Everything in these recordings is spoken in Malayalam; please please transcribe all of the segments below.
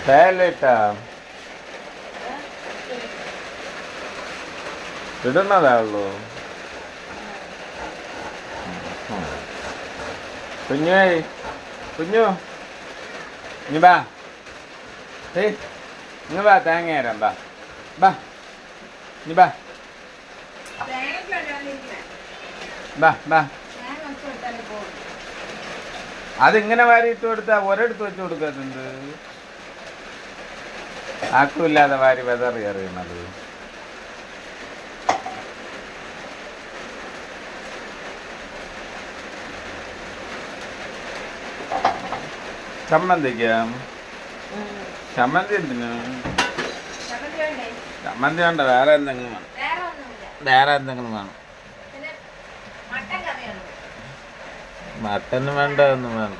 തേലിട്ടാ ഇടുന്നതേ ഉള്ളൂ. കുഞ്ഞേ കുഞ്ഞു ഇനി ബാ, ഇങ്ങ് ബാ, തേങ്ങ തരാം. ബാ ബാ ഇനി ബാ ബാ ബാ. അതിങ്ങനെ വാരി ഇട്ട് കൊടുത്താ ഒരിടത്ത് വെച്ച് കൊടുക്കത്തുണ്ട്. ആക്കുമില്ലാതെ വാരി വെതറി എറിയണത്. ചമ്മന്തിക്കാം. ചമ്മന്തി എന്തിനു? ചമ്മന്തി വേണ്ട, വേറെ എന്തെങ്കിലും വേണം. വേറെ എന്തെങ്കിലും വേണം. മട്ടനും വേണ്ട, ഒന്നും വേണ്ട.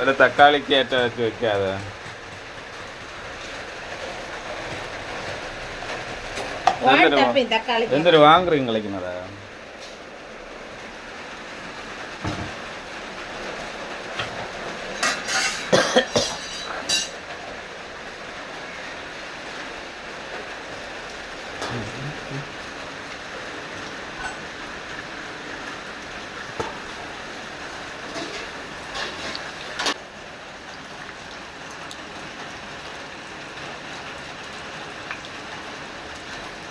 ഒരു തക്കാളിക്ക് ഏറ്റവും വെച്ച് വെക്കാതെ. എന്തൊരു വാങ്കറിയും കളിക്കുന്നതാ.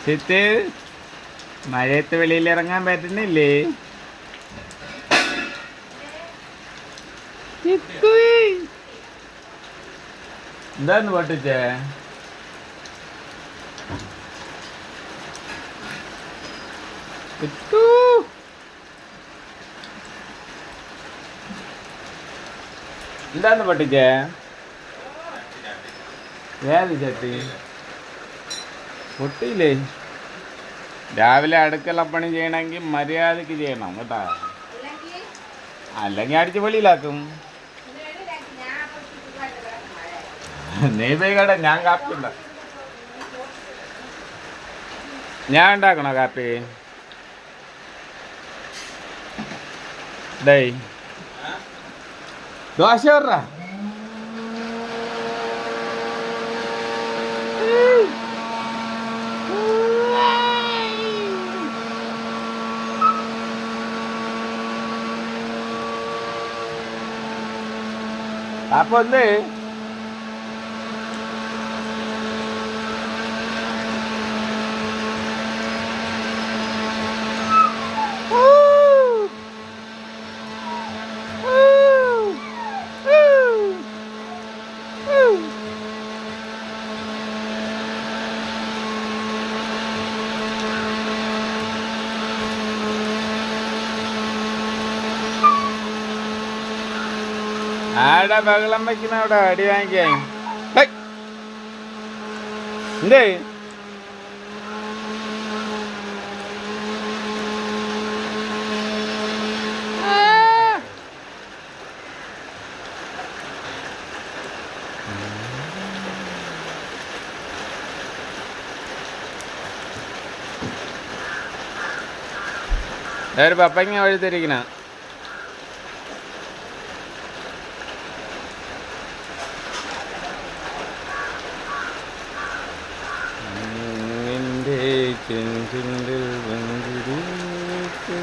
ചിത്ത്, മഴയത്ത് വെളിയിൽ ഇറങ്ങാൻ പറ്റുന്നില്ലേ? എന്താന്ന് പൊട്ടിച്ചേ? എന്താന്ന് പൊട്ടിച്ചേ? ഏത് ചട്ടി പൊട്ടിയില്ലേ? രാവിലെ അടുക്കളപ്പണി ചെയ്യണമെങ്കിൽ മര്യാദക്ക് ചെയ്യണം കേട്ടാ, അല്ലെങ്കിൽ അടിച്ച് വെളിയിലാക്കും. നെയ്ബൈ കട ഞാൻ കാപ്പി ഞാൻ ഉണ്ടാക്കണോ കാപ്പി? ഡേ ദോശ പറ. അപ്പൊ എന്ത് ആടെ ബഹളം വയ്ക്കുന്ന അവിടെ അടി വാങ്ങിക്കാൻ. എന്തേ ഒരു പപ്പങ്ങ വഴി തിരിക്കണ. ചെഞ്ചിണ്ടിൽ വഞ്ചിരിക്ക്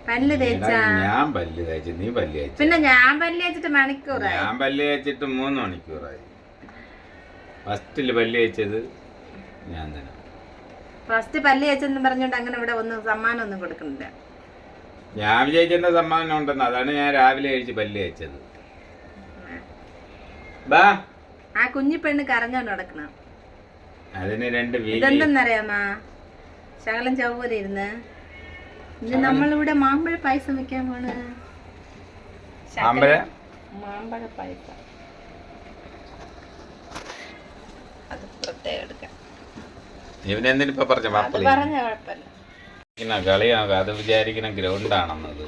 പല്ല് തേച്ചാ? ഞാൻ പല്ല് തേച്ചു, നീ പല്ല് തേച്ചു. പിന്നെ ഞാൻ പല്ല് തേച്ചിട്ട് മണിക്കൂറായി. ഞാൻ പല്ല് തേച്ചിട്ട് 3 മണിക്കൂറായി. ഫസ്റ്റില് പല്ല് തേച്ചത് ഞാൻ തന്നെ. ഫസ്റ്റ് പല്ല് തേച്ചെന്ന് പറഞ്ഞോണ്ട് അങ്ങനെ ഇവിടെ ഒന്നും സമ്മാനം ഒന്നും കൊടുക്കുന്നില്ല. ഞാൻ വിജയിച്ചെന്റെ സമ്മാനം ഉണ്ടെന്ന്, അതാണ് ഞാൻ രാവിലെ കഴിച്ച് പല്ല് തേച്ചത്. ബാ, ആ കുഞ്ഞി പെണ്ണ് കരഞ്ഞോണ്ട് നടക്കണം. അതിന് 2 ഇതെന്തെന്നറിയാമാ? ശകലം ചവ്വൂര് ഇരുന്ന് ഇന്ന് നമ്മളിവിടെ മാമ്പഴ പായസം വെക്കാൻ പോണ്. മാമ്പഴ മാമ്പഴ പായസം അത് പ്രത്യേകം എടുക്കാം. ഇവനെന്തിനിപ്പോ പറഞ്ഞ അത് മാപ്പിള പറഞ്ഞ കുഴപ്പമില്ല. കളിയാകും, അത് വിചാരിക്കണ ഗ്രൗണ്ടാണെന്നത്.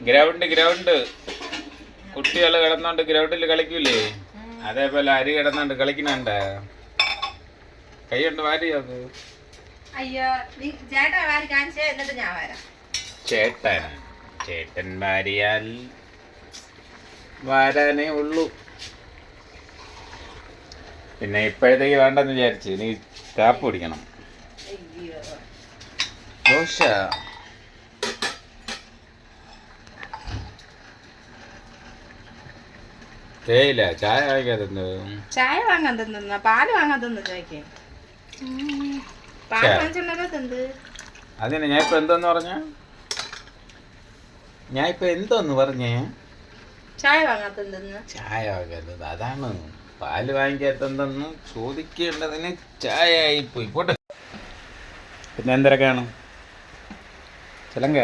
ഗ്രൗണ്ട് കുട്ടികൾ കിടന്നോണ്ട് ഗ്രൗണ്ടിൽ കളിക്കൂലേ, അതേപോലെ അരി കിടന്നോണ്ട് കളിക്കണണ്ട. കൈ കൊണ്ട് വാരിയത്. അയ്യോ ചേട്ടാ വാരി കാണിച്ചേ, എന്നിട്ട് ഞാൻ വരാം. ചേട്ടൻ വാരിയാൽ വാരാനേ ഉള്ളൂ. പിന്നെ ഇപ്പോഴത്തേക്ക് വേണ്ടെന്ന് വിചാരിച്ച് നീ കാപ്പ് കുടിക്കണം. ദോശ തേയില ചായ വാങ്ങിക്കാതെന്ത്? ചായ വാങ്ങാൻ തന്ന, പാല് വാങ്ങാൻ തന്നു ചോദിക്കേ. പാല് വാങ്ങിച്ചുണ്ടല്ലോ തന്ത്. അതിന് ഞാൻ ഇപ്പൊ എന്തോന്ന് പറഞ്ഞേ? ചായ വാങ്ങാത്തന്ന്. ചായ വാങ്ങാത്തത് അതാണ്. പാല് വാങ്ങിക്കാത്തെന്തെന്ന് ചോദിക്കേണ്ടതിന് ചായ ആയിപ്പോയി. പോട്ടെ. പിന്നെ എന്തൊക്കെയാണ് ചിലങ്ക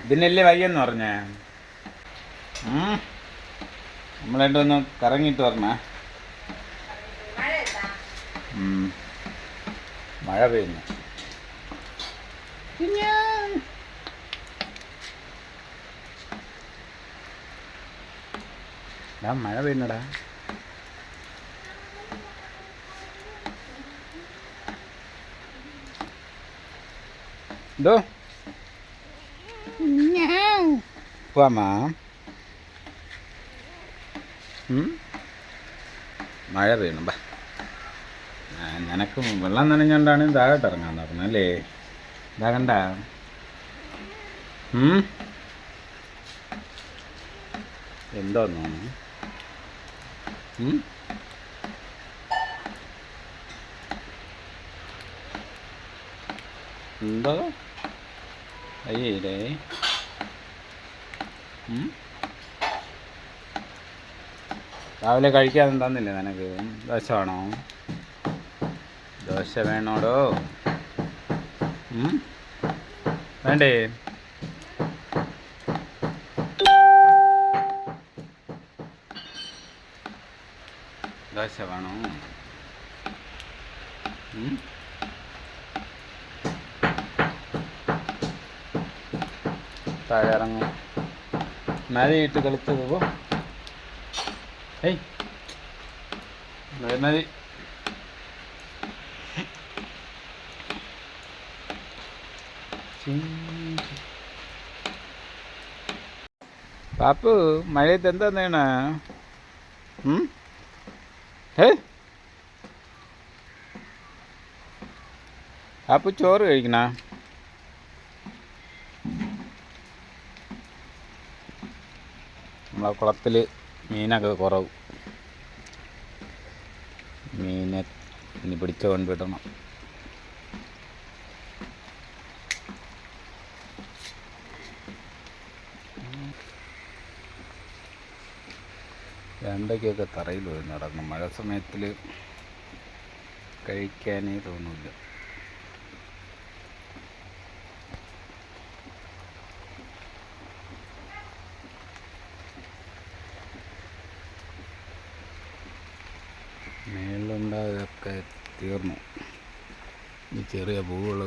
ഇതിനല്ലേ വയ്യെന്ന് പറഞ്ഞേ? നമ്മൾ രണ്ടൊന്ന് കറങ്ങിയിട്ട് പറഞ്ഞ മഴ പെയ്യുന്നു. മഴ പെയ്യുന്നടാ. എന്തോ പോവാമാ? മഴ പെയ്യണം. ബാ, നിനക്ക് വെള്ളം നനഞ്ഞോണ്ടാണ് താഴോട്ട് ഇറങ്ങാൻ പറഞ്ഞല്ലേ? ഇതാ കണ്ട. എന്തോന്നു എന്തോ അയ്യേ. രാവിലെ കഴിക്കാതെ തന്നില്ലേ നിനക്ക്? ദോശ വേണോ? ദോശ വേണോടോ? വേണ്ടേ? ദോശ വേണോ? താഴെ ഇറങ്ങും. നരിയിട്ട് കളിച്ചത് പോ. ഏയ് നരി. പാപ്പു മഴയത്ത് എന്താ നേണ? പാപ്പു ചോറ് കഴിക്കണ? നമ്മളെ കുളത്തിൽ മീനൊക്കെ കുറവ്. മീനെ ഇനി പിടിച്ചുകൊണ്ട് വിടണം. വെണ്ടയ്ക്കൊക്കെ തറയിൽ പോയി നടക്കും. മഴ സമയത്തിൽ കഴിക്കാനേ തോന്നില്ല. മേലുണ്ടായതൊക്കെ തീർന്നു. ഈ ചെറിയ പൂവുകൾ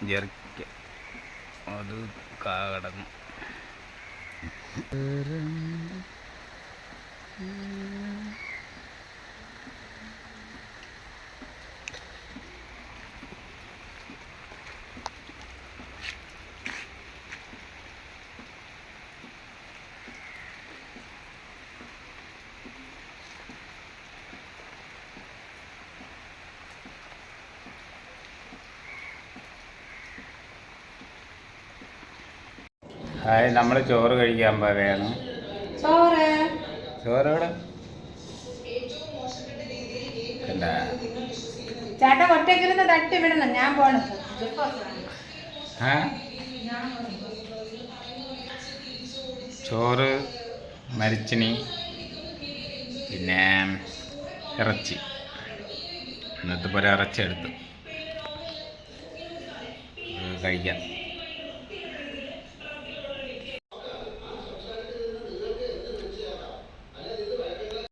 ജെറിക്ക അത് കാടങ്ങും. ഹായ്, നമ്മൾ ചോറ് കഴിക്കാൻ പോവുകയാണ്. ചോറോടെ ചേട്ടാ ഒറ്റക്കിരുന്ന് തട്ടി വിടണം, ഞാൻ പോണം. ചോറ്, മരിച്ചിനി, പിന്നെ ഇറച്ചി. ഇന്നത്തെ പോലെ ഇറച്ചി എടുത്തു. കഴിക്കാം.